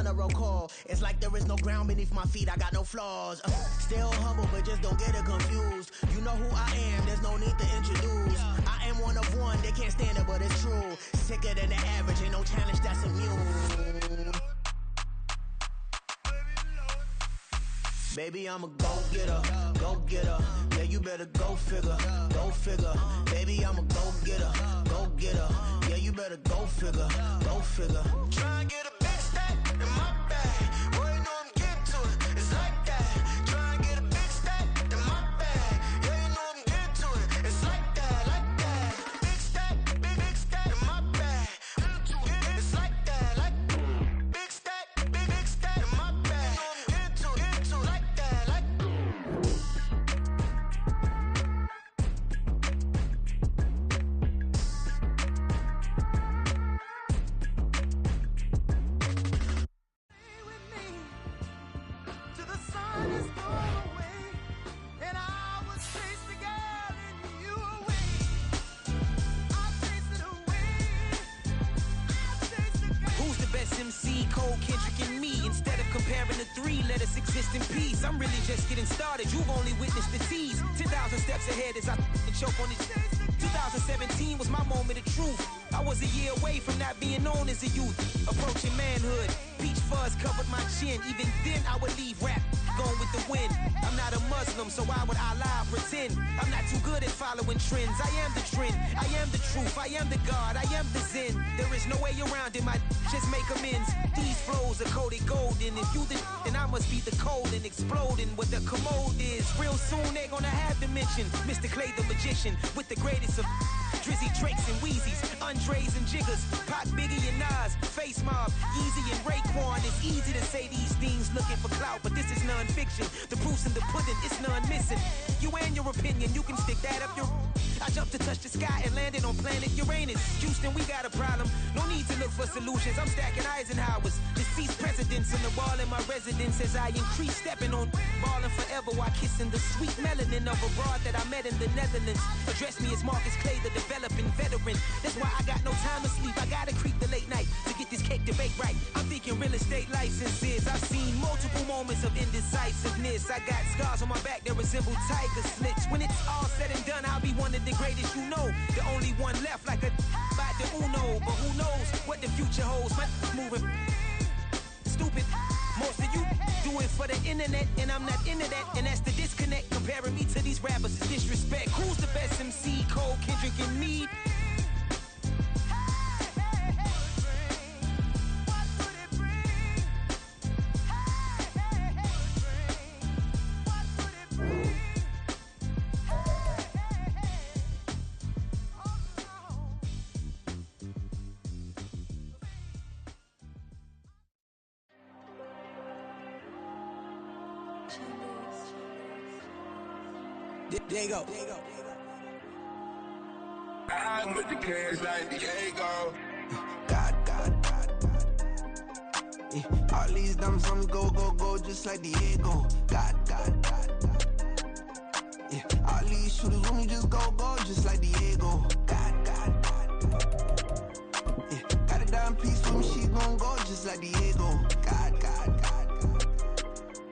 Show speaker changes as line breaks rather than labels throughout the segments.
funeral call. It's like there is no ground beneath my feet, I got no flaws. Still humble, but just don't get it confused. You know who I am, there's no need to introduce. I am one of one, they can't stand it, but it's true. Sicker than the average, ain't no challenge that's immune. Baby, I'm a go-getter, go-getter. Yeah, you better go figure, go figure. Baby, I'm a go-getter, go-getter. Yeah, you better go figure, go figure. Try and get a big stack in my bag. Boy, you know I'm getting to it, it's like that. Try and get a big stack in my bag. Yeah, you know I'm getting to it, it's like that, like that. Big stack in my bag. It's like that, like big stack in my bag. You know I'm getting to it, like that, like. MC, Cole, Kendrick, and me. Instead of comparing the three, let us exist in peace. I'm really just getting started. You've only witnessed the tease. 10,000 steps ahead as I choke on it. 2017 was my moment of truth. I was a year away from not being known as a youth. Approaching manhood. Peach fuzz covered my chin. Even then, I would leave rap going with the wind. I'm not a Muslim, so why would I lie or pretend? I'm not too good at following trends. I am the trend. I am the truth. I am the God. I am the Zen. There is no way around it. My just make amends. These flows are coated golden. If you the then I must be the cold and exploding. What the commode is. Real soon they're gonna have to mention Mr. Clay the magician with the greatest of Drizzy, Drakes, and Wheezies, Andres and Jiggers, Pac, Biggie, and Nas, Face Mob, Yeezy, and Raekwon. It's easy to say these things looking for clout, but this is non-fiction. The proof's in the pudding, it's none missing. You and your opinion, you can stick that up your... I jumped to touch the sky and landed on planet Uranus. Houston, we got a problem. No need to look for solutions. I'm stacking Eisenhowers. Deceased presidents in the wall in my residence as I increase stepping on balling forever while kissing the sweet melanin of a broad that I met in the Netherlands. Address me as Marcus Clay, the developing veteran. That's why I got no time to sleep. I gotta creep the late night to get this cake debate right. I'm thinking real estate licenses. I've seen multiple moments of indecisiveness. I got scars on my back that resemble tiger slits. When it's all said and done, I'll be one of the greatest you know. The only one left like a by the Uno. But who knows what the future holds. My moving stupid. Most of you do it for the internet, and I'm not into that. And that's the disconnect. Comparing me to these rappers is disrespect. Who's the best MC? Cole, Kendrick, and me? There you go.
I'm with the cash like Diego.
God. Yeah. All these diamonds on me go, just like Diego. God. Yeah. All these shooters with me just go, just like Diego. God. Yeah. Got a dime piece with me, she gon' go just like Diego. God.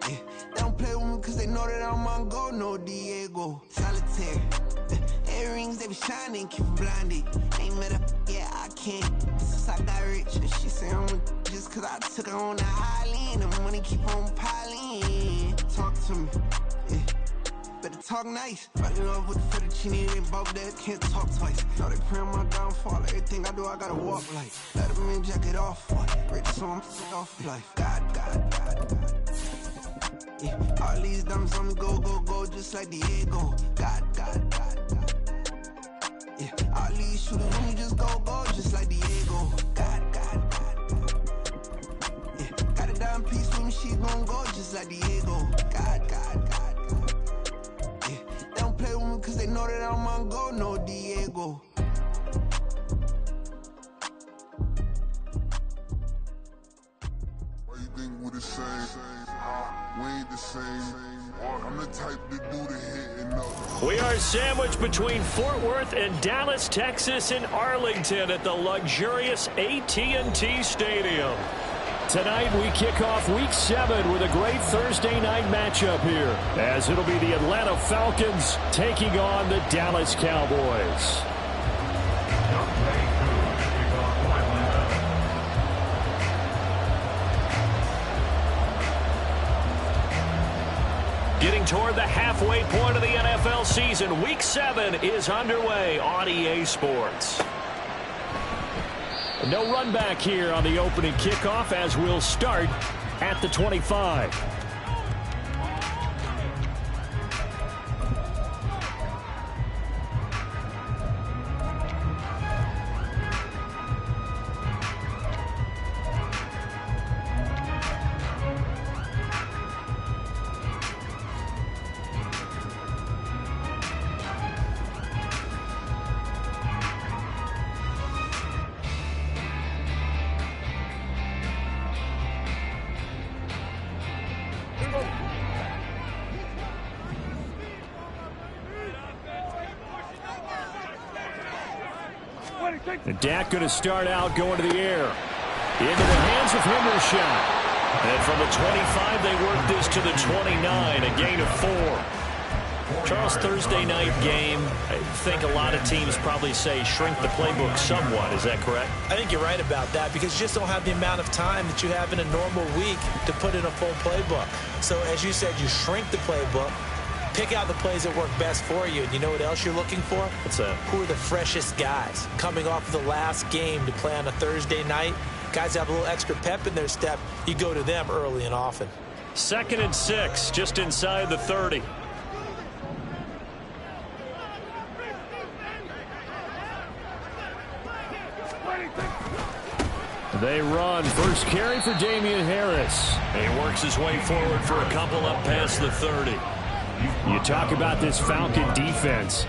Yeah. They don't play with me cause they know that I'm on go, no Diego. Solitaire. Earrings, they be shining, keep them blinded. Ain't met her, yeah, I can't. Since I got rich, and she say I'm just cause I took her on the island. The money keep on piling. Talk to me, yeah. Better talk nice. Fucking up with the fettuccine, they both dead, can't talk twice. Know they praying my downfall, everything I do, I gotta walk like. Let them in, jacket off, rich, so I'm off life. God. Yeah. All these diamonds on me go, just like Diego. God. Yeah. All these shooters with me just go, just like Diego. God. Yeah. Got a dime piece with me, she gon' go just like Diego. God. Yeah. They don't play with me cause they know that I'm on go, no Diego.
Why you think we're the same? We ain't the same. I'm the type to do the hitting up.
We are sandwiched between Fort Worth and Dallas, Texas, and Arlington at the luxurious AT&T Stadium. Tonight we kick off Week 7 with a great Thursday night matchup here, as it'll be the Atlanta Falcons taking on the Dallas Cowboys. Getting toward the halfway point of the NFL season, Week 7 is underway on EA Sports. No run back here on the opening kickoff, as we'll start at the 25. And Dak going to start out going to the air. Into the hands of Hendershot. And from the 25, they work this to the 29, a gain of 4. Charles, Thursday night game, I think a lot of teams probably say shrink the playbook somewhat. Is that correct?
I think you're right about that, because you just don't have the amount of time that you have in a normal week to put in a full playbook. So as you said, you shrink the playbook, pick out the plays that work best for you. And you know what else you're looking for?
What's that? Who
are the freshest guys coming off of the last game to play on a Thursday night? Guys have a little extra pep in their step. You go to them early and often.
2nd and 6, just inside the 30. They run. First carry for Damian Harris. He works his way forward for a couple up past the 30. You talk about this Falcon defense.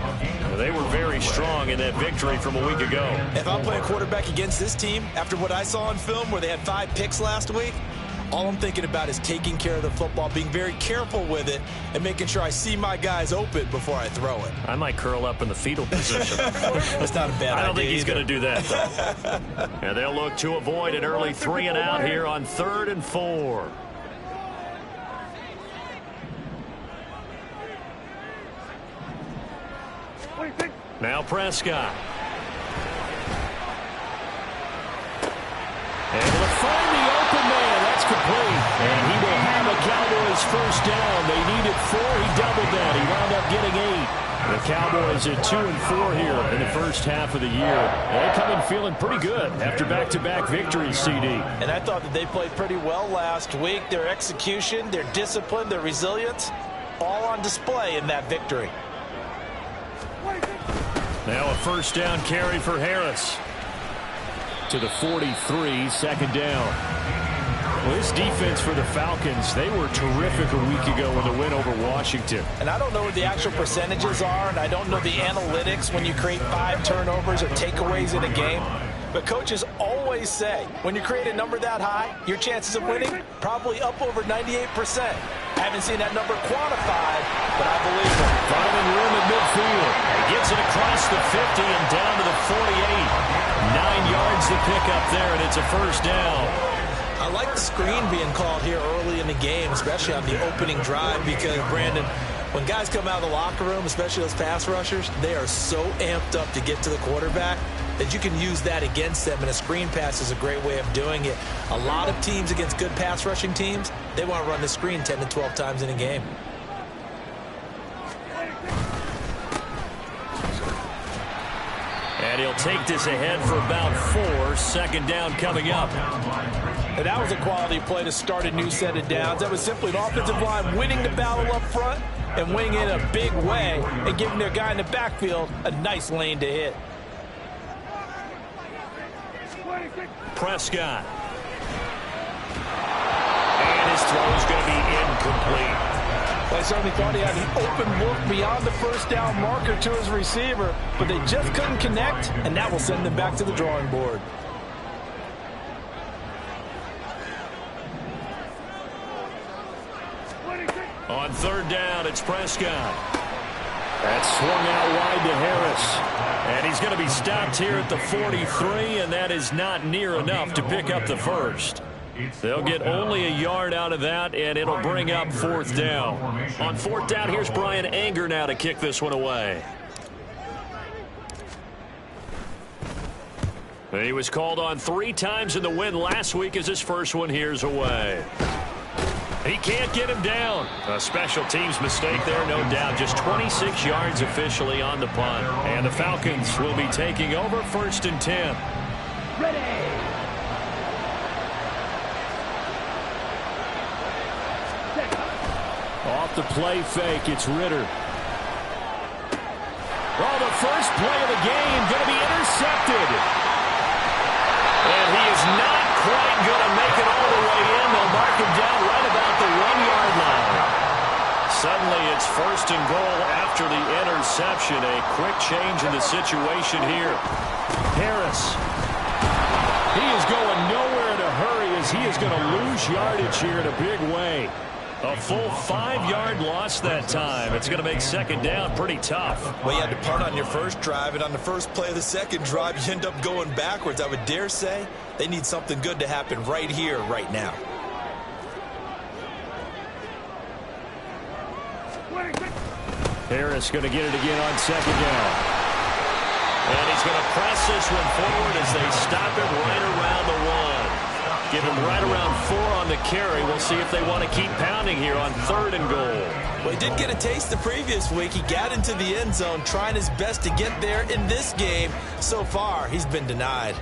They were very strong in that victory from a week ago.
If I'm playing quarterback against this team, after what I saw on film where they had 5 picks last week, all I'm thinking about is taking care of the football, being very careful with it, and making sure I see my guys open before I throw it.
I might curl up in the fetal position.
That's not a bad idea.
I don't think he's going to do that, though. And they'll look to avoid an early 3 and out here on 3rd and 4. Now Prescott. Able to find the open man. That's complete. And he will have a Cowboys first down. They needed 4. He doubled that. He wound up getting 8. The Cowboys at 2 and 4 here in the first half of the year. They come in feeling pretty good after back-to-back victories, CD.
And I thought that they played pretty well last week. Their execution, their discipline, their resilience, all on display in that victory.
Now a first down carry for Harris. To the 43, 2nd down. Well, this defense for the Falcons, they were terrific a week ago in the win over Washington.
And I don't know what the actual percentages are, and I don't know the analytics when you create 5 turnovers or takeaways in a game. But coaches always say, when you create a number that high, your chances of winning probably up over 98%. I haven't seen that number quantified, but I believe it.
Finding room at midfield. He gets it across the 50 and down to the 48. 9 yards to pick up there, and it's a first down.
I like the screen being called here early in the game, especially on the opening drive, because, Brandon, when guys come out of the locker room, especially those pass rushers, they are so amped up to get to the quarterback that you can use that against them, and a screen pass is a great way of doing it. A lot of teams against good pass rushing teams, they want to run the screen 10 to 12 times in a game.
And he'll take this ahead for about 4. 2nd down coming up.
And that was a quality play to start a new set of downs. That was simply an offensive line winning the battle up front and winning it in a big way and giving their guy in the backfield a nice lane to hit.
Prescott. And his throw is going to be incomplete.
I certainly thought he had an open look beyond the first down marker to his receiver, but they just couldn't connect, and that will send them back to the drawing board.
On 3rd down, it's Prescott. That's swung out wide to Harris. And he's going to be stopped here at the 43, and that is not near enough to pick up the first. They'll get only a yard out of that, and it'll bring up 4th down. On 4th down, here's Brian Anger now to kick this one away. He was called on 3 times in the win last week as his first one here's away. He can't get him down. A special teams mistake there, no doubt. Just 26 yards officially on the punt. And the Falcons will be taking over 1st and 10.
Ready.
Off the play fake, it's Ritter. Oh, the first play of the game going to be intercepted. And he is not quite going to make it all the way in. They'll mark him down right about the 1-yard line. Suddenly it's 1st and goal after the interception. A quick change in the situation here. Harris. He is going nowhere in a hurry as he is going to lose yardage here in a big way. A full 5-yard loss that time. It's going to make 2nd down pretty tough.
Well, you had to punt on your first drive, and on the first play of the 2nd drive, you end up going backwards. I would dare say they need something good to happen right here, right now.
Harris going to get it again on 2nd down. And he's going to press this one forward as they stop it right around the 1. Give him right around 4 on the carry. We'll see if they want to keep pounding here on 3rd and goal.
Well, he did get a taste the previous week. He got into the end zone, trying his best to get there in this game. So far, he's been denied.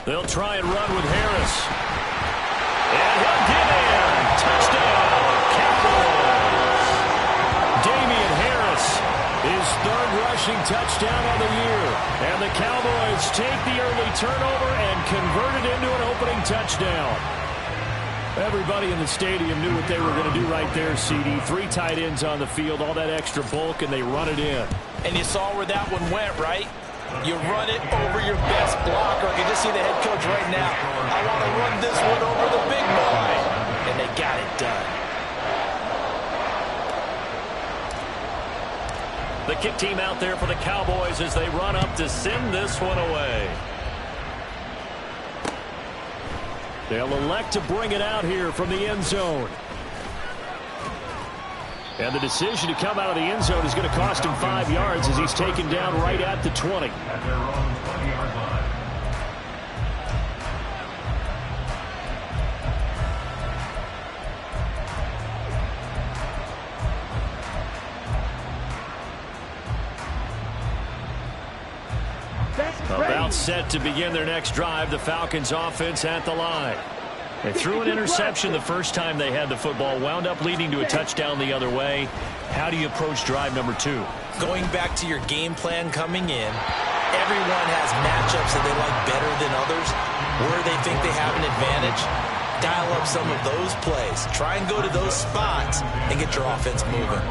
They'll try and run with Harris. And he'll get in. Touchdown, Cowboys. Damian Harris, his 3rd rushing touchdown on the year. And the Cowboys take the early turnover and convert it into an opening touchdown. Everybody in the stadium knew what they were going to do right there, CD. 3 tight ends on the field, all that extra bulk, and they run it in.
And you saw where that one went, right? You run it over your best blocker. You can just see the head coach right now. I want to run this one over the big boy. And they got it done.
The kick team out there for the Cowboys as they run up to send this one away. They'll elect to bring it out here from the end zone. And the decision to come out of the end zone is going to cost him 5 yards as he's taken down right at the 20. About set to begin their next drive. The Falcons offense at the line. They threw an interception the first time they had the football, wound up leading to a touchdown the other way. How do you approach drive number 2?
Going back to your game plan coming in, everyone has matchups that they like better than others, where they think they have an advantage. Dial up some of those plays. Try and go to those spots and get your offense moving.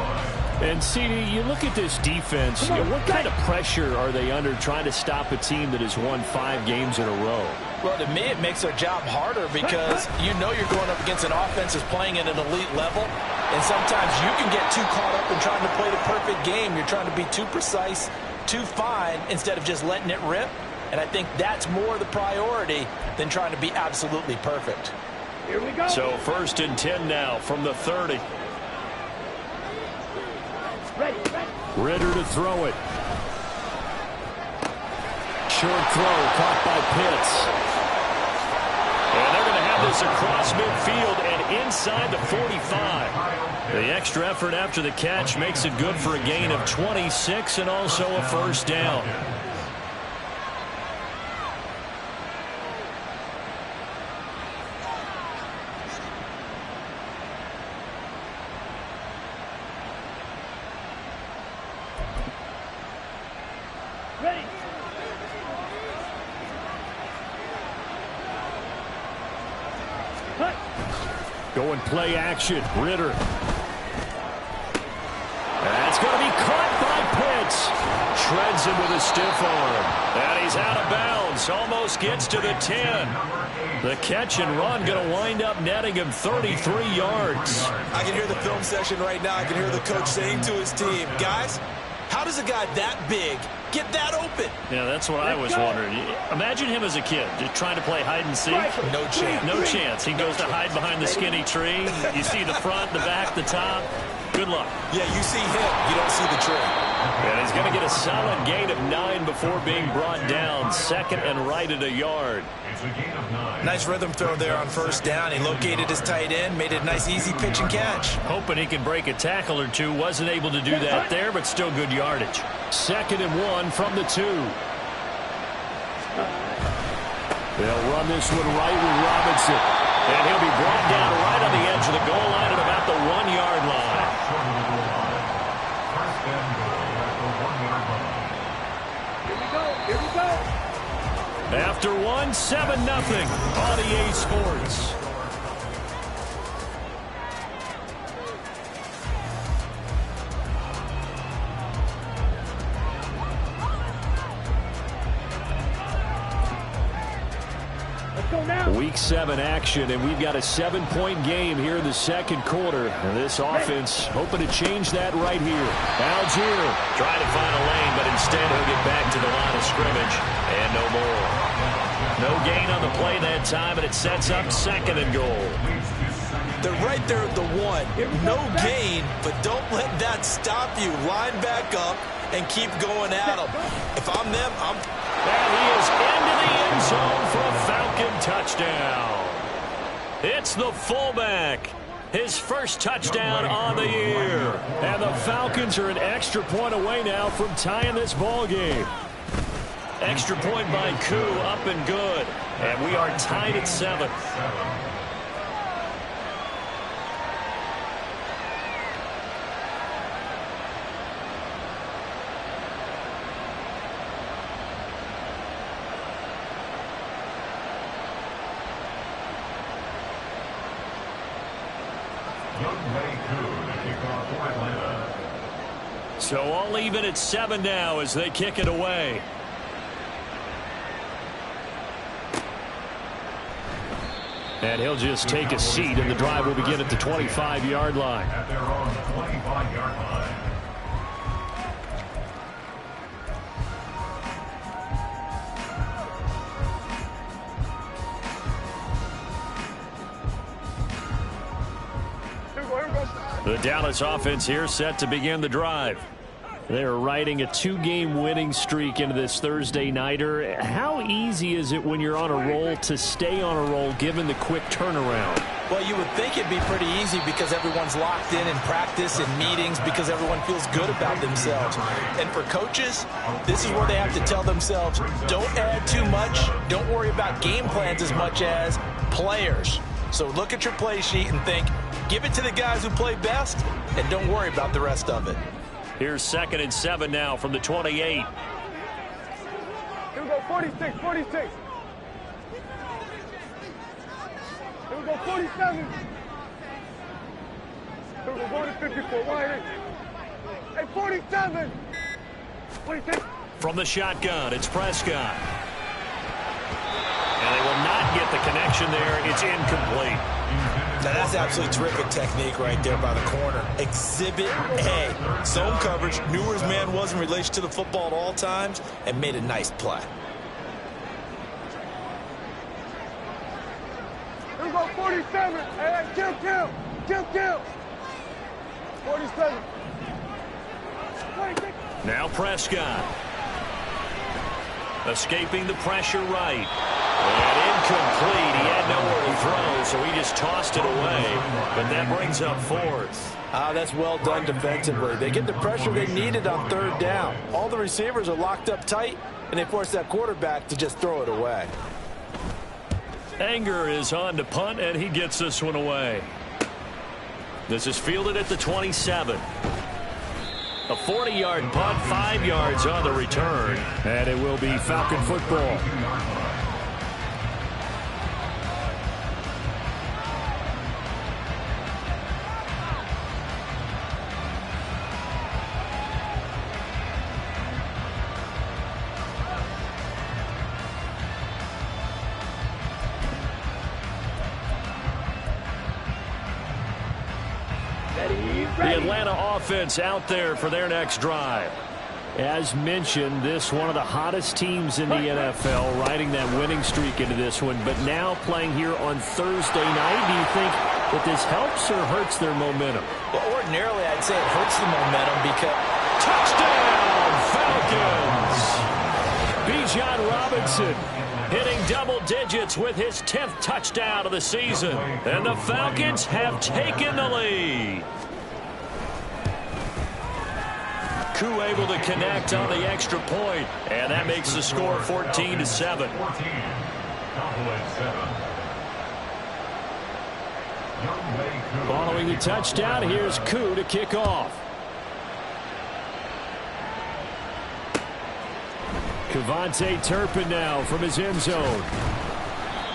And, CD, you look at this defense, what kind of pressure are they under trying to stop a team that has won 5 games in a row?
Well, to me, it makes their job harder because you know you're going up against an offense that's playing at an elite level, and sometimes you can get too caught up in trying to play the perfect game. You're trying to be too precise, too fine, instead of just letting it rip, and I think that's more the priority than trying to be absolutely perfect.
Here we go.
So 1st and 10 now from the 30.
Ready.
Ritter to throw it. Short throw caught by Pitts. And they're going to have this across midfield and inside the 45. The extra effort after the catch makes it good for a gain of 26 and also a 1st down.
Ready.
Going play action. Ritter. That's going to be caught by Pitts. Shreds him with a stiff arm. And he's out of bounds. Almost gets to the 10. The catch and run going to wind up netting him 33 yards.
I can hear the film session right now. I can hear the coach saying to his team, guys, how does a guy that big get that open.
Yeah, that's what I was wondering. Imagine him as a kid, just trying to play hide and seek.
No chance.
No chance. He goes to hide behind the skinny tree. You see the front, the back, the top. Good luck.
Yeah, you see him. You don't see the tree.
And he's going to get a solid gain of 9 before being brought down. Second and right at a yard.
Nice rhythm throw there on first down. He located his tight end, made it a nice easy pitch and catch.
Hoping he can break a tackle or two. Wasn't able to do that there, but still good yardage. Second and 1 from the 2. They'll run this one right with Robinson. And he'll be brought down right on the edge of the goal line at about the 1-yard line.
Here we go.
After 1, 7-0 on EA Sports. Week 7 action, and we've got a 7-point game here in the second quarter. And this offense hoping to change that right here. Algier trying to find a lane, but instead he'll get back to the line of scrimmage. And no more. No gain on the play that time, and it sets up second and goal.
They're right there at the 1. No gain, but don't let that stop you. Line back up and keep going at them. If I'm them,
And he is into the end zone for a Falcon touchdown. It's the fullback. His first touchdown on the year. And the Falcons are an extra point away now from tying this ball game. Extra point by Koo, up and good. And we are tied at 7. So all even at 7 now as they kick it away. And he'll just take a seat, and the drive will begin at the 25-yard line.
At their own 25-yard line.
The Dallas offense here set to begin the drive. They're riding a 2-game winning streak into this Thursday nighter. How easy is it when you're on a roll to stay on a roll given the quick turnaround?
well, you would think it'd be pretty easy because everyone's locked in practice and meetings because everyone feels good about themselves. And for coaches, this is where they have to tell themselves, don't add too much, don't worry about game plans as much as players. So look at your play sheet and think, give it to the guys who play best, and don't worry about the rest of it.
Here's 2nd and 7 now from the 28.
Here we go, 46, 46. Here we go, 47. Here we go, going to 54, wide. Hey, 47. 46.
From the shotgun, it's Prescott. And they will not get the connection there. It's incomplete.
Now that's absolutely terrific technique right there by the corner. Exhibit A. Zone coverage, knew where his man was in relation to the football at all times, and made a nice play.
Here we go, 47. Hey, kill. 47. 46.
Now Prescott. Escaping the pressure right. And incomplete. He had nowhere to throw, so he just tossed it away. But that brings up 4th.
That's well done defensively. They get the pressure they needed on 3rd down. All the receivers are locked up tight, and they force that quarterback to just throw it away.
Anger is on to punt, and he gets this one away. This is fielded at the 27. A 40-yard punt, 5 yards on the return. And it will be Falcon football. The Atlanta offense out there for their next drive. As mentioned, this one of the hottest teams in the NFL, riding that winning streak into this one, but now playing here on Thursday night. Do you think that this helps or hurts their momentum?
Well, ordinarily, I'd say it hurts the momentum because...
Touchdown, Falcons! Bijan Robinson hitting double digits with his 10th touchdown of the season. And the Falcons have taken the lead. Koo able to connect on the extra point, and that makes the score 14-7. Following the touchdown, here's Koo to kick off. Kevontae Turpin now from his end zone.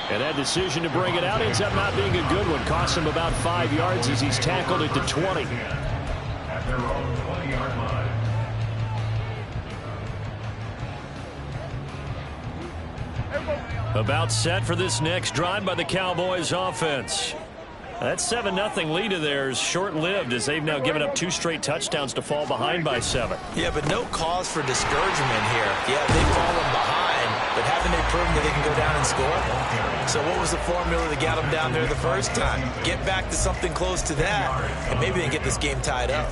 And that decision to bring it out ends up not being a good one. Costs him about 5 yards as he's tackled at the 20.
At their own 20-yard line.
About set for this next drive by the Cowboys offense. That 7-0 lead of theirs short-lived as they've now given up 2 straight touchdowns to fall behind by 7.
Yeah, but no cause for discouragement here. Yeah, they've fallen behind, but haven't they proven that they can go down and score? So what was the formula that got them down there the first time? Get back to something close to that, and maybe they get this game tied up.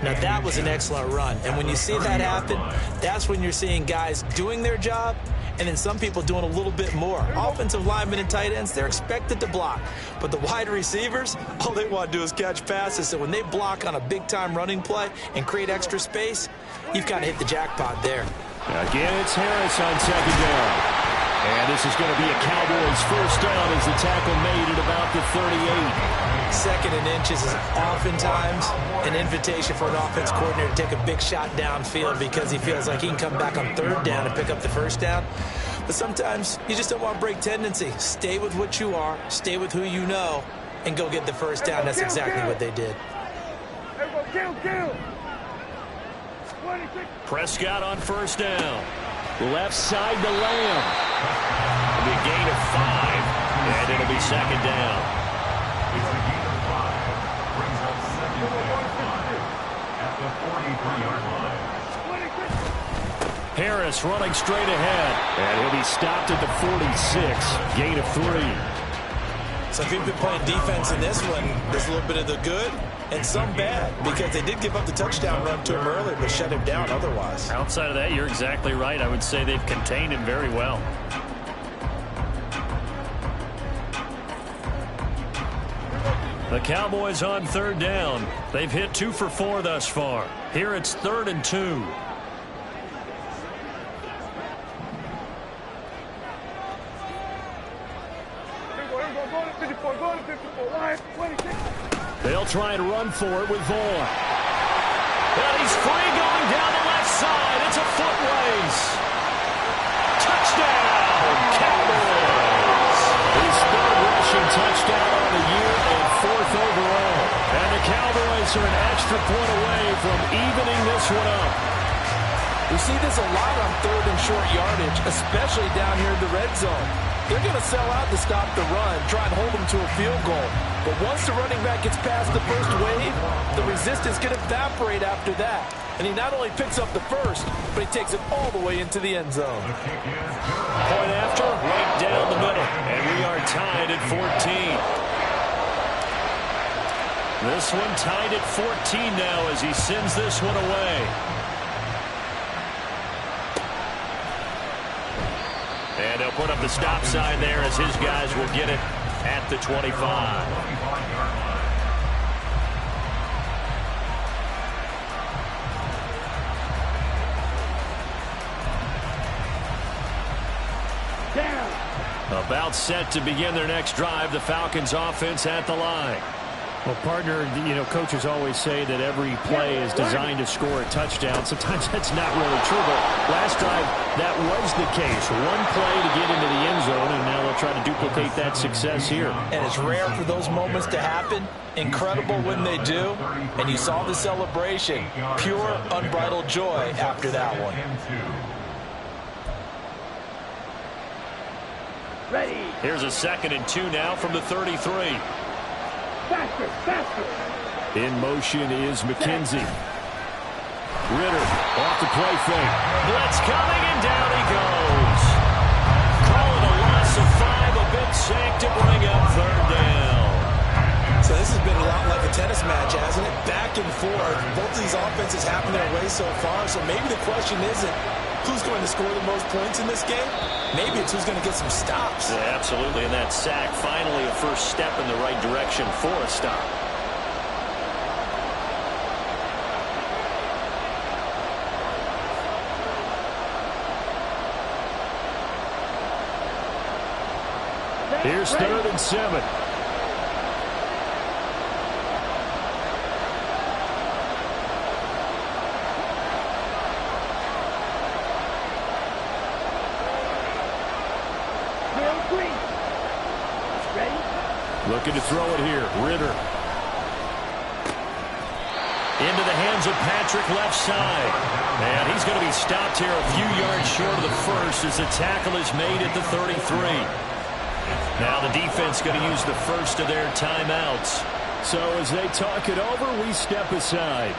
Now, that was an excellent run, and when you see that happen, that's when you're seeing guys doing their job, and then some people doing a little bit more. Offensive linemen and tight ends, they're expected to block. But the wide receivers, all they want to do is catch passes. So when they block on a big-time running play and create extra space, you've kind of hit the jackpot there.
Again, it's Harris on second down. And this is going to be a Cowboys first down as the tackle made at about the 38.
Second and inches is oftentimes an invitation for an offense coordinator to take a big shot downfield because he feels like he can come back on third down and pick up the first down. But sometimes you just don't want to break tendency. Stay with what you are, stay with who you know, and go get the first down. That's exactly what they did.
Prescott on first down. Left side to Lamb. It'll be a gain of 5, and it'll be second down.
It's a gain of 5. Brings up second down at the 43-yard line.
Harris running straight ahead, and he'll be stopped at the 46. Gain of 3.
So if you've been playing defense in this one, there's a little bit of the good and some bad because they did give up the touchdown run to him earlier but shut him down otherwise.
Outside of that, you're exactly right. I would say they've contained him very well. The Cowboys on third down. They've hit 2 for 4 thus far. Here it's 3rd and 2. They'll try and run for it with Vaughn. And he's free going down the left side. It's a foot race. Touchdown, Cowboys. His 3rd rushing touchdown on the year and 4th overall. And the Cowboys are an extra point away from evening this one up.
We see this a lot on 3rd and short yardage, especially down here in the red zone. They're going to sell out to stop the run, try and hold them to a field goal. But once the running back gets past the first wave, the resistance can evaporate after that. And he not only picks up the first, but he takes it all the way into the end zone.
Point after, right down the middle. And we are tied at 14. This one tied at 14 now as he sends this one away. And they'll put up the stop sign there as his guys will get it at the 25. About set to begin their next drive, the Falcons offense at the line. Well, partner, you know, coaches always say that every play is designed to score a touchdown. Sometimes that's not really true, but last drive, that was the case. One play to get into the end zone, and now they'll try to duplicate that success here.
And it's rare for those moments to happen. Incredible when they do. And you saw the celebration. Pure, unbridled joy after that one.
Ready.
Here's a 2nd and 2 now from the 33.
Faster, faster.
In motion is McKenzie. Ritter off the play fake. Blitz coming, and down he goes. Call it a loss of 5, a big sack to bring up third down.
So this has been a lot like a tennis match, hasn't it? Back and forth. Both of these offenses happen their way so far, so maybe the question isn't who's going to score the most points in this game. Maybe it's who's going to get some stops.
Yeah, absolutely, and that sack finally a first step in the right direction for a stop. Here's 3rd and 7. Looking to throw it here. Ritter. Into the hands of Patrick left side. And he's going to be stopped here a few yards short of the first as the tackle is made at the 33. Now the defense going to use the first of their timeouts. So as they talk it over, we step aside.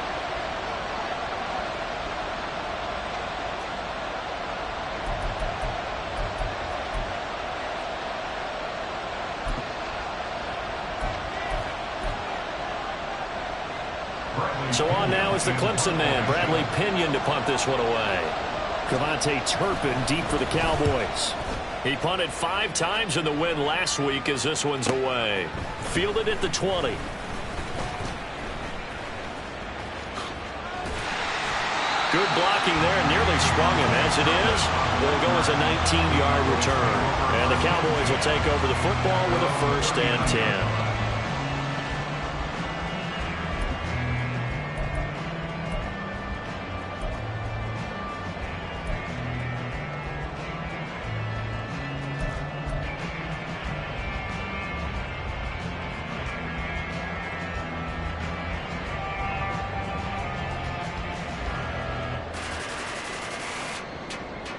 So on now is the Clemson man, Bradley Pinion, to punt this one away. Cavante Turpin deep for the Cowboys. He punted 5 times in the win last week as this one's away. Fielded at the 20. Good blocking there, nearly sprung him. As it is, will go as a 19-yard return. And the Cowboys will take over the football with a 1st and 10.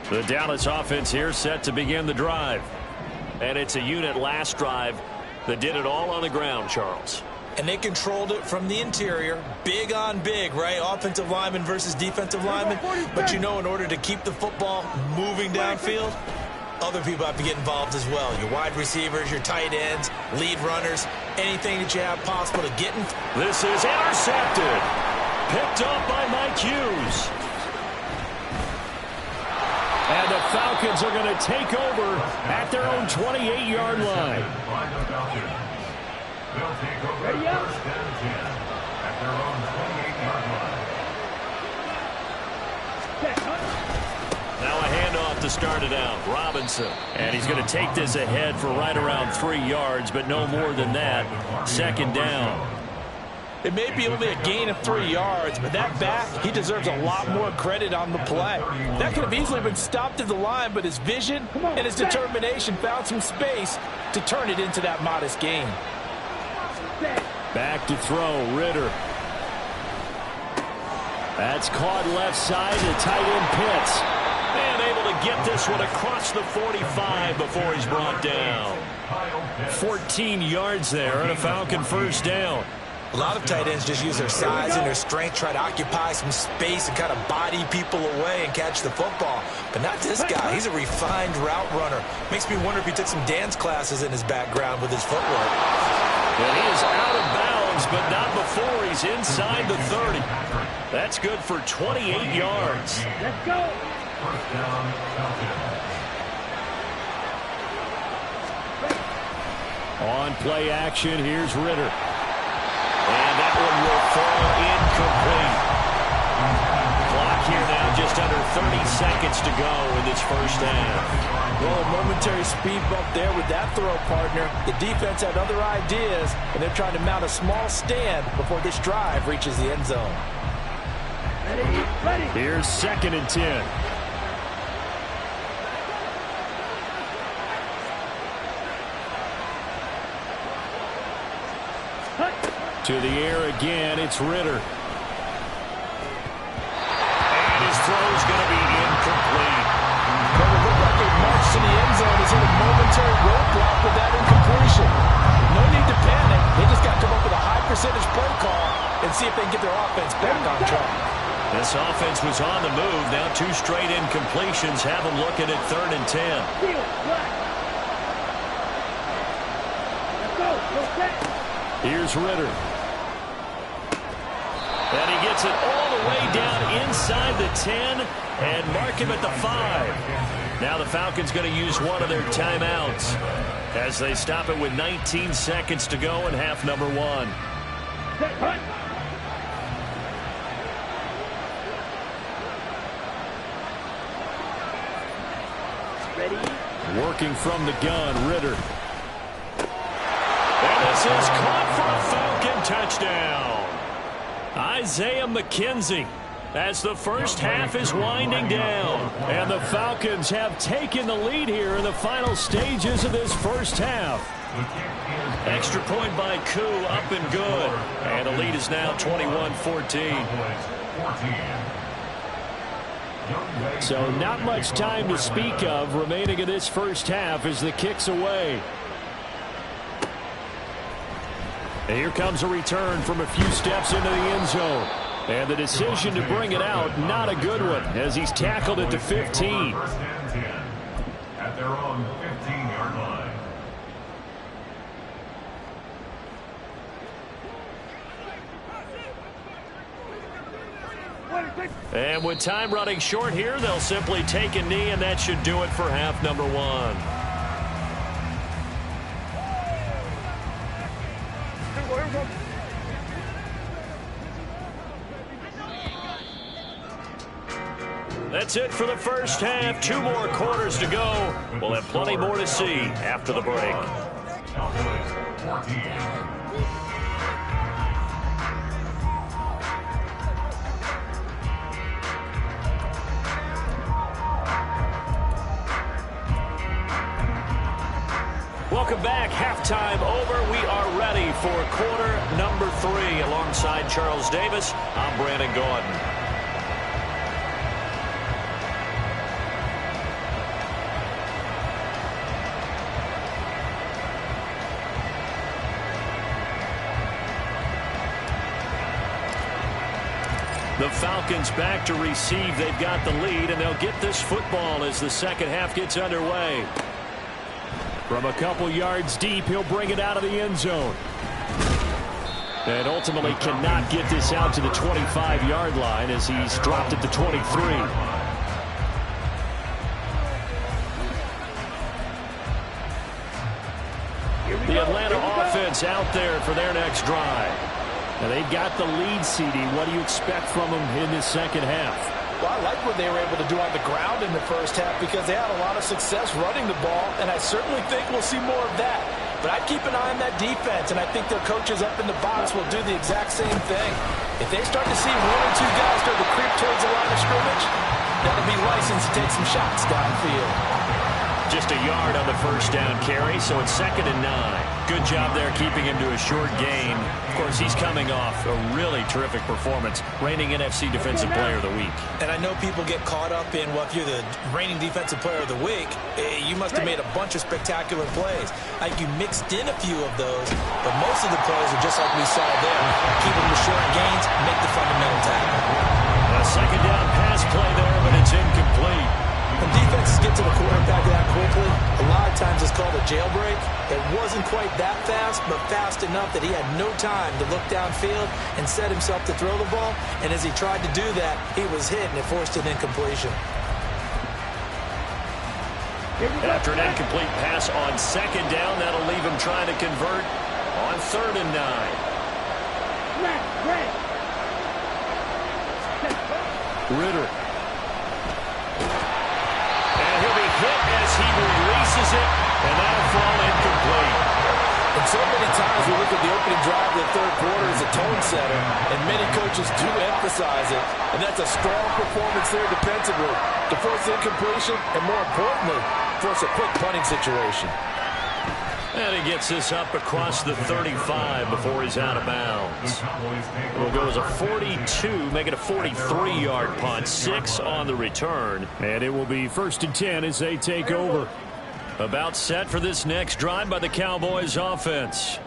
The Dallas offense here set to begin the drive. And it's a unit last drive that did it all on the ground, Charles.
And they controlled it from the interior. Big on big, right? Offensive lineman versus defensive lineman. But you know, in order to keep the football moving downfield, other people have to get involved as well. Your wide receivers, your tight ends, lead runners, anything that you have possible to get in.
This is intercepted. Picked up by Mike Hughes. And the Falcons are going to take over at their own 28-yard line.
They'll take over 1st and 10 at their own 28-yard line.
Now a handoff to start it out. Robinson. And he's going to take this ahead for right around 3 yards, but no more than that. 2nd down.
It may be only a gain of 3 yards, but that back, he deserves a lot more credit on the play. That could have easily been stopped at the line, but his vision and his determination found some space to turn it into that modest gain.
Back to throw, Ritter. That's caught left side to tight end Pitts. And able to get this one across the 45 before he's brought down. 14 yards there and a Falcon 1st down.
A lot of tight ends just use their size and their strength, try to occupy some space and kind of body people away and catch the football. But not this guy. He's a refined route runner. Makes me wonder if he took some dance classes in his background with his footwork.
And he is out of bounds, but not before he's inside the 30. That's good for 28 yards.
Let's go.
1st down, Falcons.
On play action, here's Ritter. And that one will fall incomplete. Clock here now, just under 30 seconds to go in this 1st half.
Well, a momentary speed bump there with that throw, partner. The defense had other ideas, and they're trying to mount a small stand before this drive reaches the end zone.
Ready.
Here's 2nd and 10. To the air again, it's Ritter. And his throw's going to be incomplete.
Well, it looked like a march to the end zone is in a momentary roadblock with that incompletion. No need to panic. They just got to come up with a high percentage play call and see if they can get their offense back on track.
This offense was on the move. Now 2 straight incompletions have them looking at 3rd and 10. Here's Ritter. And he gets it all the way down inside the 10 and mark him at the 5. Now the Falcons going to use one of their timeouts as they stop it with 19 seconds to go in half number 1. Working from the gun, Ritter. And this is caught for a Falcon touchdown. Isaiah McKenzie as the first half is winding down. And the Falcons have taken the lead here in the final stages of this first half. Extra point by Koo, up and good. And the lead is now 21-14. So not much time to speak of remaining in this first half as the kick's away. And here comes a return from a few steps into the end zone. And the decision to bring it out, not a good one, as he's tackled at the 15.
First and 10 at their own 15-yard line.
And with time running short here, they'll simply take a knee, and that should do it for half number 1. That's it for the first half. 2 more quarters to go. We'll have plenty more to see after the break.
Cowboys 14.
Welcome back. Halftime over. We are ready for quarter number 3. Alongside Charles Davis, I'm Brandon Gordon. The Falcons back to receive. They've got the lead, and they'll get this football as the second half gets underway. From a couple yards deep, he'll bring it out of the end zone. And ultimately cannot get this out to the 25-yard line as he's dropped at the 23. The Atlanta offense out there for their next drive. Now they've got the lead, CD. What do you expect from them in this second half?
Well, I like what they were able to do on the ground in the first half because they had a lot of success running the ball, and I certainly think we'll see more of that. But I'd keep an eye on that defense, and I think their coaches up in the box will do the exact same thing. If they start to see 1 or 2 guys start to creep towards the line of scrimmage, that'll be license to take some shots downfield.
Just a yard on the first down carry, so it's 2nd and 9. Good job there keeping him to a short gain. Of course, he's coming off a really terrific performance, reigning NFC Defensive Player of the Week.
And I know people get caught up in, well, if you're the reigning Defensive Player of the Week, you must have made a bunch of spectacular plays. I think you mixed in a few of those, but most of the plays are just like we saw there. Keep them to short gains, make the fundamental tackle.
A second down pass play there, but it's incomplete.
When defenses get to the quarterback that quickly, a lot of times it's called a jailbreak. It wasn't quite that fast, but fast enough that he had no time to look downfield and set himself to throw the ball. And as he tried to do that, he was hit, and it forced an incompletion.
After an incomplete pass on second down, that'll leave him trying to convert on 3rd and 9. Ritter. He releases it, and that'll fall incomplete.
And so many times we look at the opening drive of the third quarter as a tone setter, and many coaches do emphasize it. And that's a strong performance there defensively to force incompletion and, more importantly, force a quick punting situation.
And he gets this up across the 35 before he's out of bounds. It'll go as a 42, make it a 43-yard punt, 6 on the return. And it will be 1st and 10 as they take over. About set for this next drive by the Cowboys offense.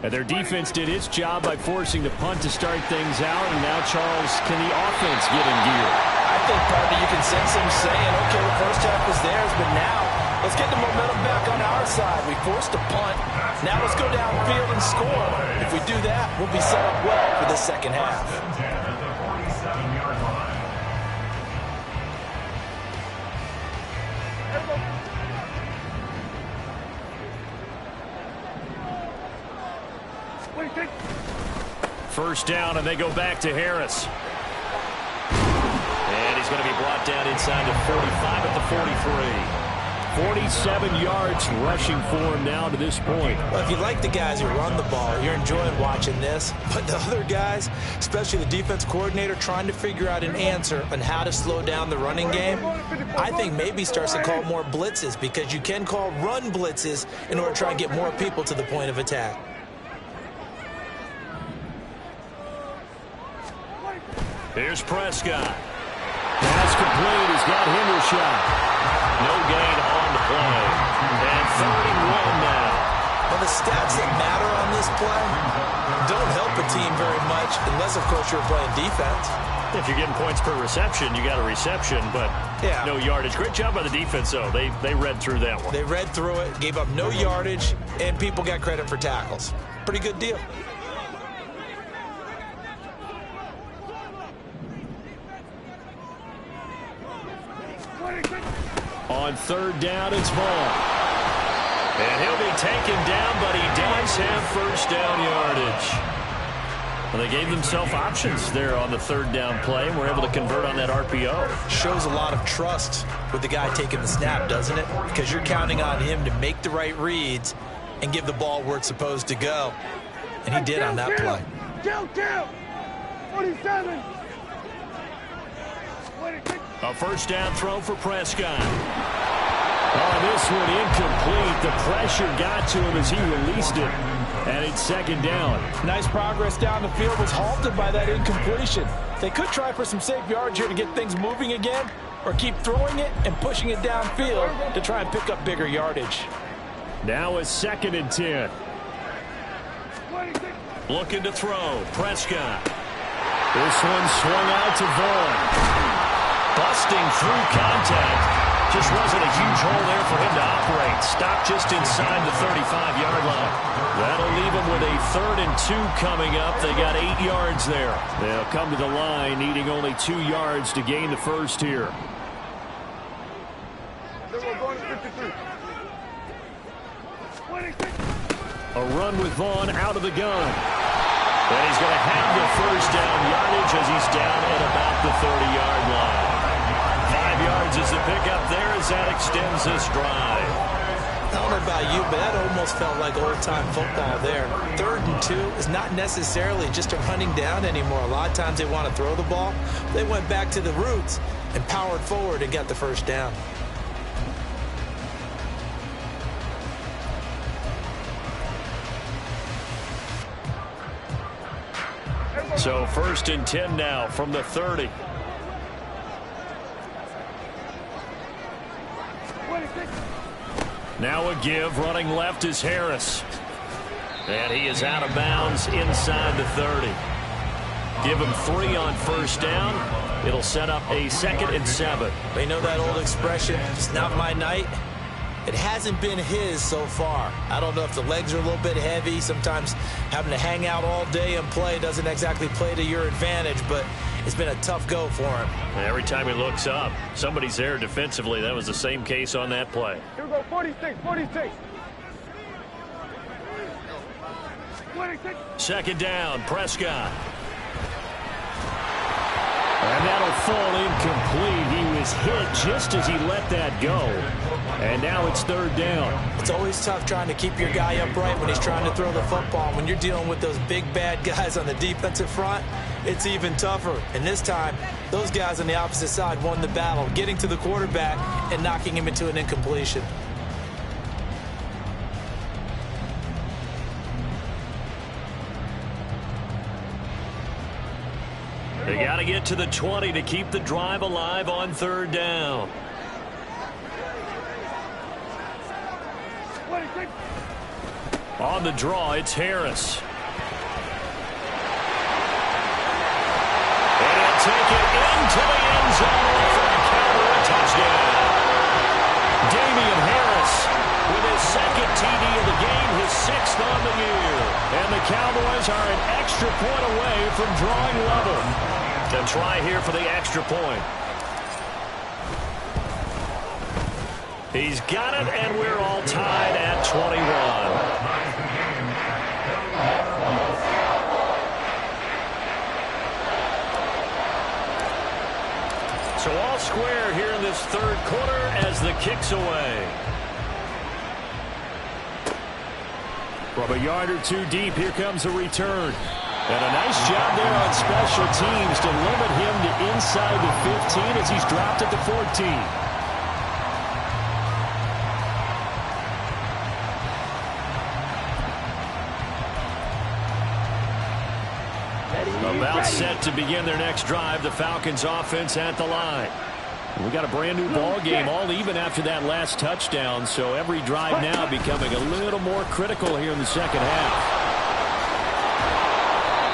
And their defense did its job by forcing the punt to start things out. And now, Charles, can the offense get in gear?
I think, partner, you can sense him saying, okay, the first half was theirs, but now let's get the momentum back on our side. We forced a punt. Now let's go downfield and score. If we do that, we'll be set up well for the second half.
At the 47-yard line.
First down, and they go back to Harris. And he's going to be brought down inside the 45 at the 43. 47 yards rushing for him now to this point.
Well, if you like the guys who run the ball, you're enjoying watching this. But the other guys, especially the defense coordinator, trying to figure out an answer on how to slow down the running game, I think maybe starts to call more blitzes, because you can call run blitzes in order to try and get more people to the point of attack.
Here's Prescott. Pass complete. He's got Hendershot. No gain on the play. And 31 now.
Well, the stats that matter on this play don't help a team very much unless, of course, you're playing defense.
If you're getting points per reception, you got a reception, but no yardage. Great job by the defense, though. They read through that one.
They read through it, gave up no yardage, and people got credit for tackles. Pretty good deal.
On third down, it's Vaughn. And he'll be taken down, but he does have first down yardage. Well, they gave themselves options there on the third down play, and were able to convert on that RPO.
Shows a lot of trust with the guy taking the snap, doesn't it? Because you're counting on him to make the right reads and give the ball where it's supposed to go. And he did on that play.
Kill! 47!
A first down throw for Prescott. Oh, this one incomplete. The pressure got to him as he released it. And it's second down.
Nice progress down the field, was halted by that incompletion. They could try for some safe yards here to get things moving again, or keep throwing it and pushing it downfield to try and pick up bigger yardage.
Now a 2nd and 10. Looking to throw. Prescott. This one swung out to Vaughn. Busting through contact. Just wasn't a huge hole there for him to operate. Stopped just inside the 35-yard line. That'll leave him with a 3rd and 2 coming up. They got 8 yards there. They'll come to the line needing only 2 yards to gain the first here. A run with Vaughn out of the gun. And he's going to have the first down yardage as he's down at about the 30-yard line. 5 yards is the pickup there as that extends this drive.
I don't know about you, but that almost felt like old-time football there. 3rd and 2 is not necessarily just a running down anymore. A lot of times they want to throw the ball. They went back to the roots and powered forward and got the first down.
So 1st and 10 now from the 30. Now a give. Running left is Harris. And he is out of bounds inside the 30. Give him 3 on first down. It'll set up a 2nd and 7.
They know that old expression, it's not my night. It hasn't been his so far. I don't know if the legs are a little bit heavy. Sometimes having to hang out all day and play doesn't exactly play to your advantage, but it's been a tough go for him.
Every time he looks up, somebody's there defensively. That was the same case on that play.
Here we go, 46.
2nd down, Prescott. And that'll fall incomplete. He was hit just as he let that go. And now it's 3rd down.
It's always tough trying to keep your guy upright when he's trying to throw the football. When you're dealing with those big, bad guys on the defensive front, it's even tougher. And this time, those guys on the opposite side won the battle, getting to the quarterback and knocking him into an incompletion.
They got to get to the 20 to keep the drive alive on 3rd down. On the draw, it's Harris. And he'll take it into the end zone for a counter touchdown. Damian Harris with his second TD of the game, his 6th on the year. And the Cowboys are an extra point away from drawing level. To try here for the extra point. He's got it, and we're all tied at 21. So all square here in this third quarter as the kick's away. From a yard or two deep, here comes a return. And a nice job there on special teams to limit him to inside the 15 as he's dropped at the 14. About set to begin their next drive. The Falcons offense at the line. We got a brand new ball game, all even after that last touchdown. So every drive now becoming a little more critical here in the second half.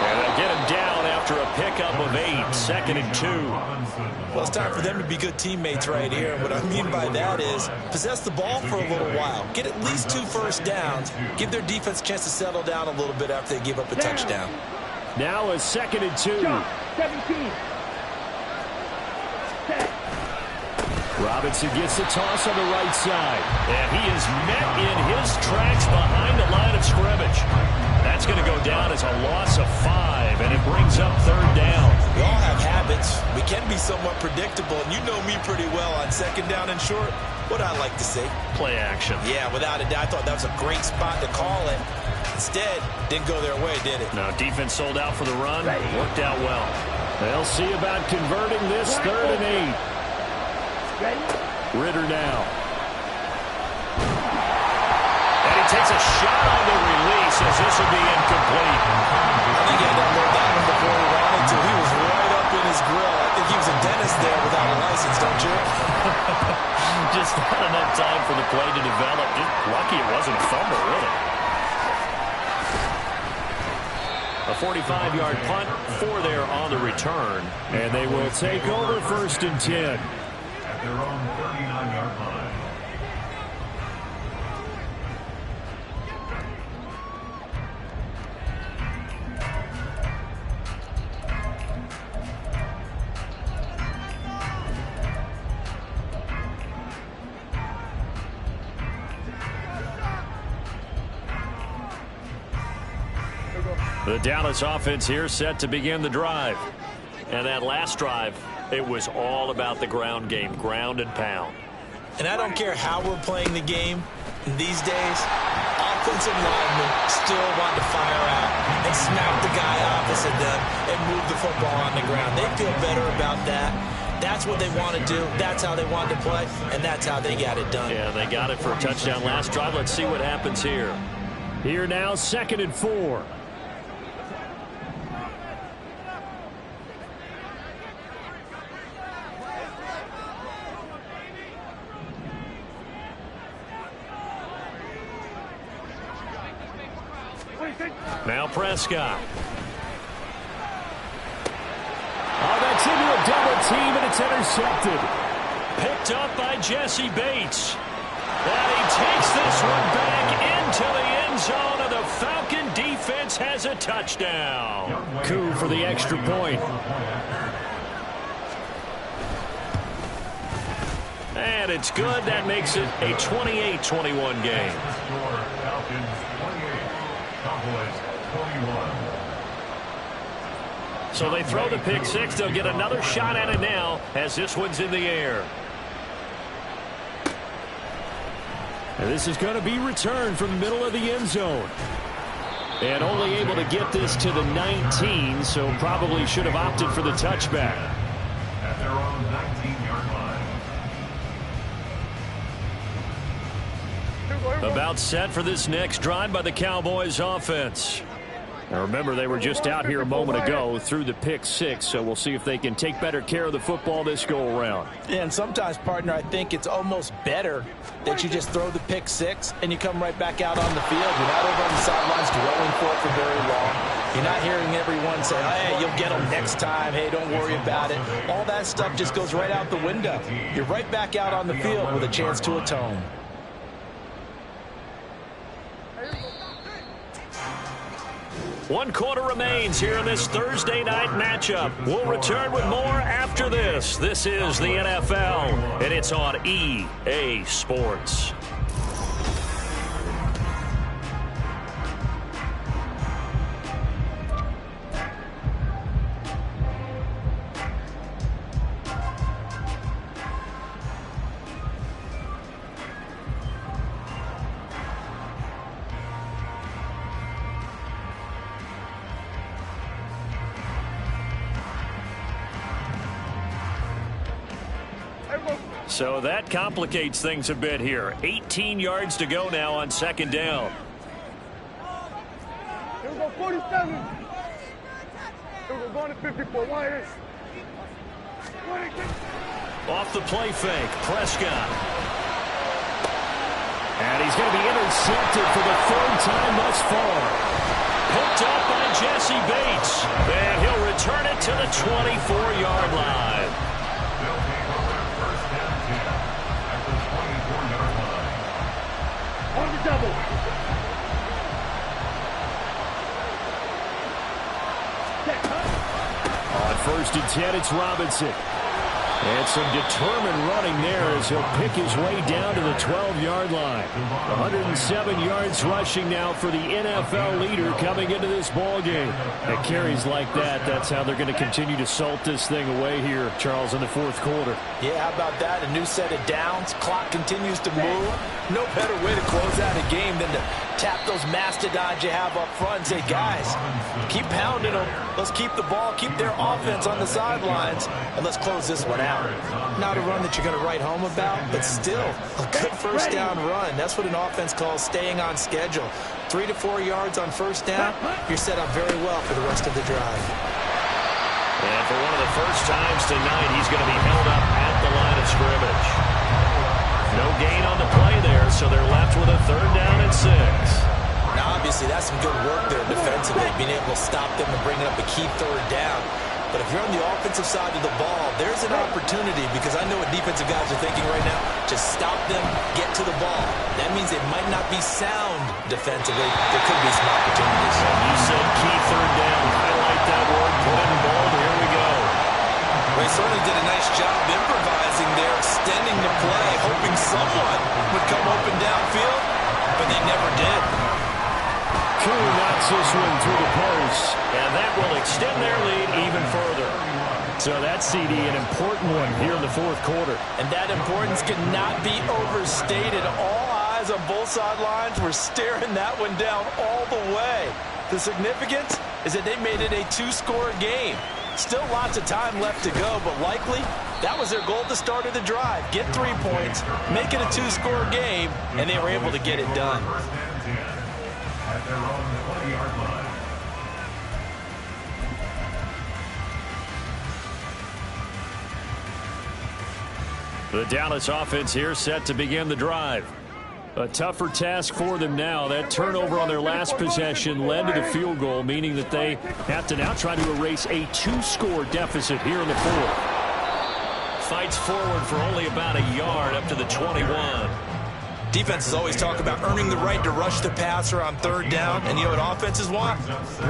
And they'll get him down after a pickup of 8, 2nd and 2.
Well, it's time for them to be good teammates right here. What I mean by that is possess the ball for a little while. Get at least 2 first downs. Give their defense a chance to settle down a little bit after they give up a touchdown.
Now a 2nd and 2.
17.
Robinson gets the toss on the right side. And he is met in his tracks behind the line of scrimmage. That's going to go down as a loss of 5, and it brings up 3rd down.
We all have habits. We can be somewhat predictable, and you know me pretty well on 2nd down and short. What I like to say?
Play action.
Yeah, without a doubt. I thought that was a great spot to call it. Instead, didn't go their way, did it?
No, defense sold out for the run. Worked out well. They'll see about converting this 3rd and 8. Ritter now. And he takes a shot on the release as this will be incomplete.
I think he had to load that one before he wanted to. He was right up in his grill. I think he was a dentist there without a license, don't you?
Just not enough time for the play to develop. Just lucky it wasn't a fumble, really. A 45-yard punt for there on the return. And they will take over 1st and 10.
At their own 39-yard line.
The Dallas offense here set to begin the drive. And that last drive, it was all about the ground game, ground and pound.
And I don't care how we're playing the game these days, offensive linemen still want to fire out and smack the guy opposite them and move the football on the ground. They feel better about that. That's what they want to do. That's how they want to play, and that's how they got it done.
Yeah, they got it for a touchdown last drive. Let's see what happens here. Here now, 2nd and 4. Now Prescott. Oh, that's into a double team, and it's intercepted. Picked up by Jesse Bates. And he takes this one back into the end zone, and the Falcon defense has a touchdown. Coup for the extra point. And it's good. That makes it a 28-21 game.
Falcons 28, Cowboys 21.
So they throw the pick six. They'll get another shot at it now as this one's in the air. And this is going to be returned from the middle of the end zone. And only able to get this to the 19, so probably should have opted for the touchback.
At their own 19-yard line.
About set for this next drive by the Cowboys offense. Now remember, they were just out here a moment ago through the pick 6, so we'll see if they can take better care of the football this go-around.
Yeah, and sometimes, partner, I think it's almost better that you just throw the pick 6 and you come right back out on the field. You're not over on the sidelines dwelling for very long. You're not hearing everyone say, hey, you'll get them next time. Hey, don't worry about it. All that stuff just goes right out the window. You're right back out on the field with a chance to atone.
One quarter remains here in this Thursday night matchup. We'll return with more after this. This is the NFL, and it's on EA Sports. So that complicates things a bit here. 18 yards to go now on second down.
Here we go, 47. Here we go, going to 54. Wires.
Off the play fake, Prescott. And he's going to be intercepted for the third time thus far. Picked up by Jesse Bates. And he'll return it to the 24-yard line.
On the double.
On 1st and 10, it's Robinson. And some determined running there as he'll pick his way down to the 12-yard line. 107 yards rushing now for the NFL leader coming into this ballgame. At carries like that, that's how they're going to continue to salt this thing away here, Charles, in the fourth quarter.
Yeah, how about that? A new set of downs. Clock continues to move. No better way to close out a game than to tap those mastodons you have up front and say, guys, keep pounding them. Let's keep the ball, keep their offense on the sidelines, and let's close this one out. Not a run that you're going to write home about, but still a good first down run. That's what an offense calls staying on schedule. 3 to 4 yards on first down, you're set up very well for the rest of the drive.
And for one of the first times tonight, he's going to be held up at the line of scrimmage. No gain on the play there, so they're left with a third down and 6.
Now, obviously, that's some good work there defensively, being able to stop them and bring up a key third down. But if you're on the offensive side of the ball, there's an opportunity, because I know what defensive guys are thinking right now. Just stop them, get to the ball. That means they might not be sound defensively. There could be some opportunities.
You said key third down. Highlight that word, put it in bold. Here we go.
They certainly did a nice job improvising there, extending the play, hoping someone would come open downfield, but they never did.
Koo knocks this one through the post, and that will extend their lead even further. So that CD, an important one here in the fourth quarter.
And that importance cannot be overstated. All eyes on both sidelines were staring that one down all the way. The significance is that they made it a 2-score game. Still lots of time left to go, but likely that was their goal at the start of the drive. Get 3 points, make it a 2-score game, and they were able to get it done.
At their own 20-yard line.
The Dallas offense here set to begin the drive. A tougher task for them now. That turnover on their last possession led to the field goal, meaning that they have to now try to erase a 2-score deficit here in the fourth. Fights forward for only about a yard up to the 21.
Defenses always talk about earning the right to rush the passer on third down, and you know what offenses want?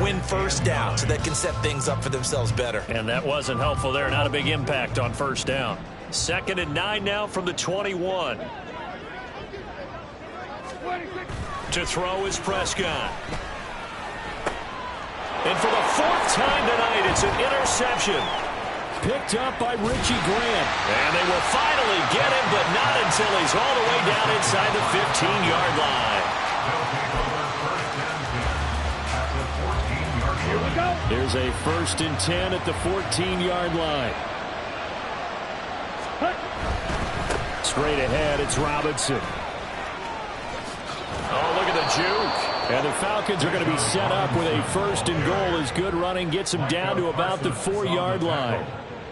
Win first down so they can set things up for themselves better.
And that wasn't helpful there. Not a big impact on first down. 2nd and 9 now from the 21. To throw is Prescott. And for the 4th time tonight, it's an interception. Picked up by Richie Grant. And they will finally get him, but not until he's all the way down inside the 15-yard line.
Here we go.
There's a 1st and 10 at the 14-yard line. Straight ahead, it's Robinson. Oh, look at the juke. And the Falcons are going to be set up with a first and goal as good running gets them down to about the 4-yard line.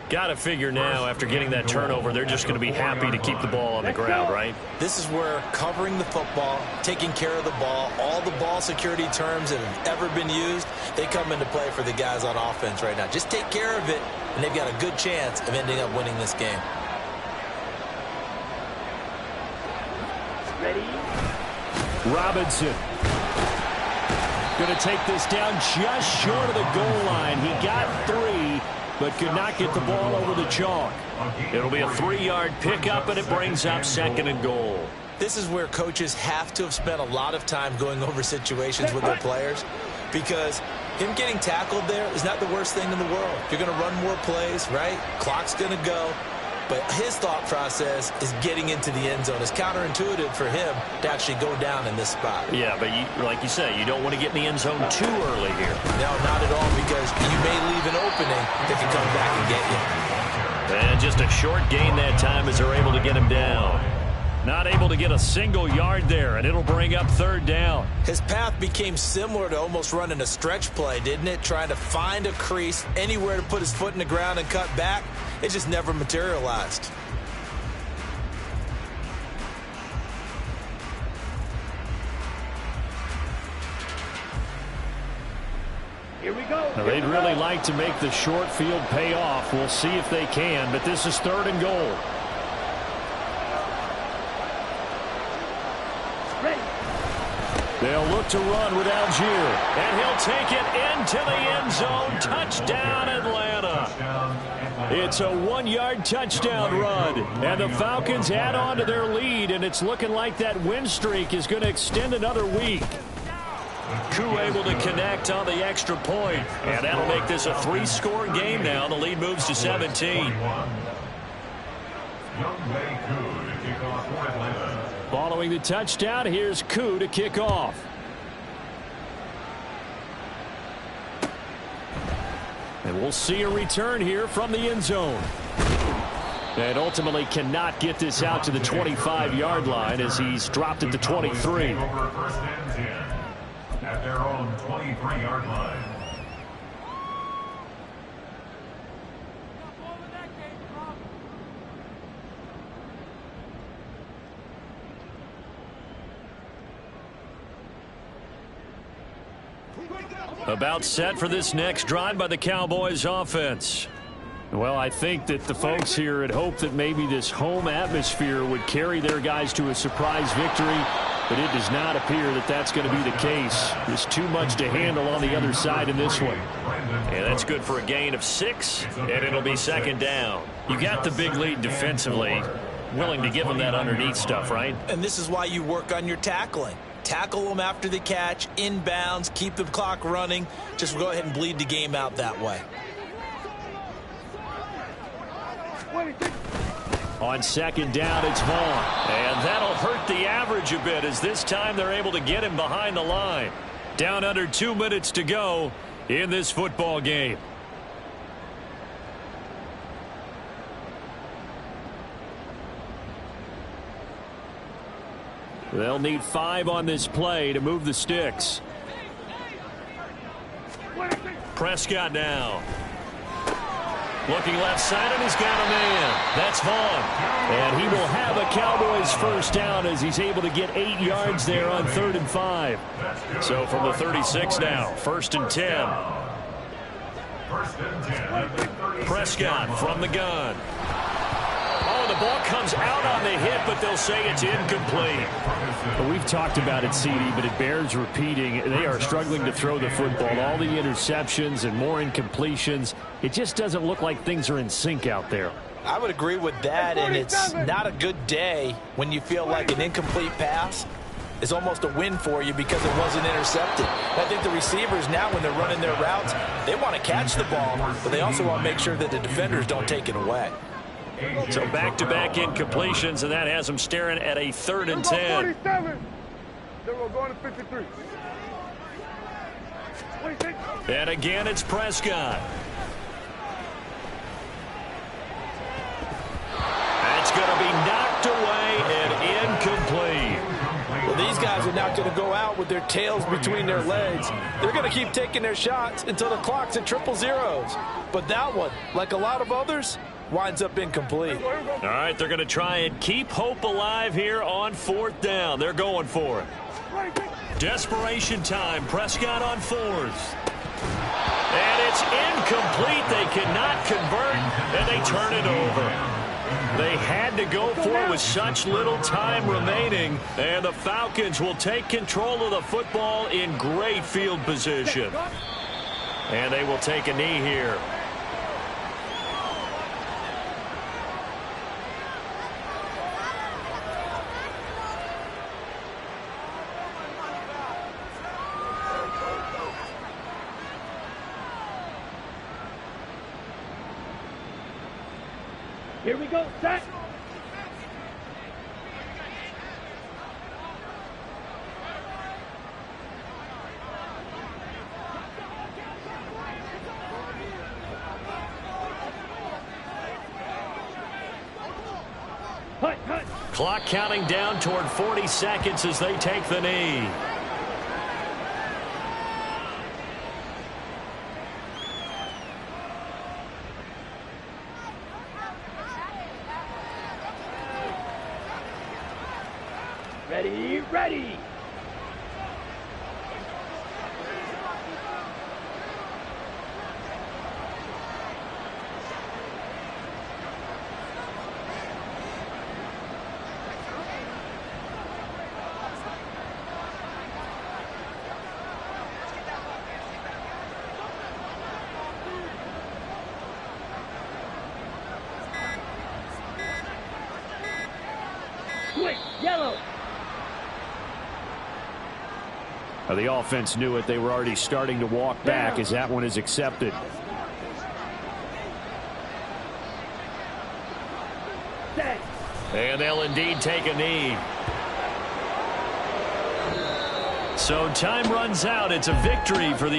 Got to figure now, after getting that turnover, they're just going to be happy to keep the ball on the ground, right?
This is where covering the football, taking care of the ball, all the ball security terms that have ever been used, they come into play for the guys on offense right now. Just take care of it, and they've got a good chance of ending up winning this game.
Ready?
Robinson going to take this down just short of the goal line. He got 3, but could not get the ball over the chalk. It'll be a 3-yard pickup, and it brings up 2nd and goal.
This is where coaches have to have spent a lot of time going over situations with their players, because him getting tackled there is not the worst thing in the world. You're going to run more plays, right? Clock's going to go. But his thought process is getting into the end zone. It's counterintuitive for him to actually go down in this spot.
Yeah, but like you say, you don't want to get in the end zone too early here.
No, not at all, because you may leave an opening that can come back and get you.
And just a short gain that time as they're able to get him down. Not able to get a single yard there, and it'll bring up 3rd down.
His path became similar to almost running a stretch play, didn't it? Trying to find a crease, anywhere to put his foot in the ground and cut back. It just never materialized.
Here we go.
Now, they'd really like to make the short field pay off. We'll see if they can, but this is 3rd and goal. They'll look to run with Algier, and he'll take it into the end zone. Touchdown, Atlanta. It's a 1-yard touchdown run, and the Falcons add on to their lead, and it's looking like that win streak is going to extend another week. Koo able to connect on the extra point, and that'll make this a 3-score game now. The lead moves to 17. Following the touchdown, here's Koo to kick off. And we'll see a return here from the end zone. And ultimately cannot get this out to the 25-yard line as he's dropped at the 23.
At their own 23-yard line.
About set for this next drive by the Cowboys offense. Well, I think that the folks here had hoped that maybe this home atmosphere would carry their guys to a surprise victory, but it does not appear that that's going to be the case. There's too much to handle on the other side in this one. And that's good for a gain of 6, and it'll be 2nd down. You got the big lead defensively, willing to give them that underneath stuff, right?
And this is why you work on your tackling. Tackle them after the catch, inbounds, keep the clock running. Just go ahead and bleed the game out that way.
On 2nd down, it's Vaughn. And that'll hurt the average a bit as this time they're able to get him behind the line. Down under 2 minutes to go in this football game. They'll need 5 on this play to move the sticks. Prescott now. Looking left side, and he's got a man. That's Vaughn. And he will have a Cowboys first down as he's able to get 8 yards there on 3rd and 5. So from the 36 now, 1st and 10. Prescott from the gun. Oh, the ball comes out on the hit, but they'll say it's incomplete. Well, we've talked about it, CD, but it bears repeating. They are struggling to throw the football. All the interceptions and more incompletions. It just doesn't look like things are in sync out there.
I would agree with that, and it's not a good day when you feel like an incomplete pass is almost a win for you because it wasn't intercepted. I think the receivers now, when they're running their routes, they want to catch the ball, but they also want to make sure that the defenders don't take it away.
So back-to-back incompletions, and that has them staring at a 3rd and 10.
47. They will go to 53.
And again, it's Prescott. That's going to be knocked away and incomplete.
Well, the
These guys are not going to go out with their tails between their legs. They're going to keep taking their shots until the clock's at 000. But that one, like a lot of others, winds up incomplete.
All right, they're going to try and keep hope alive here on 4th down. They're going for it. Desperation time. Prescott on 4th. And it's incomplete. They cannot convert, and they turn it over. They had to go for it with such little time remaining, and the Falcons will take control of the football in great field position. And they will take a knee here.
Here we go, set.
Clock counting down toward 40 seconds as they take the knee.
Ready, ready. Quick, yellow.
The offense knew it. They were already starting to walk back as that one is accepted. And they'll indeed take a knee. So time runs out. It's a victory for the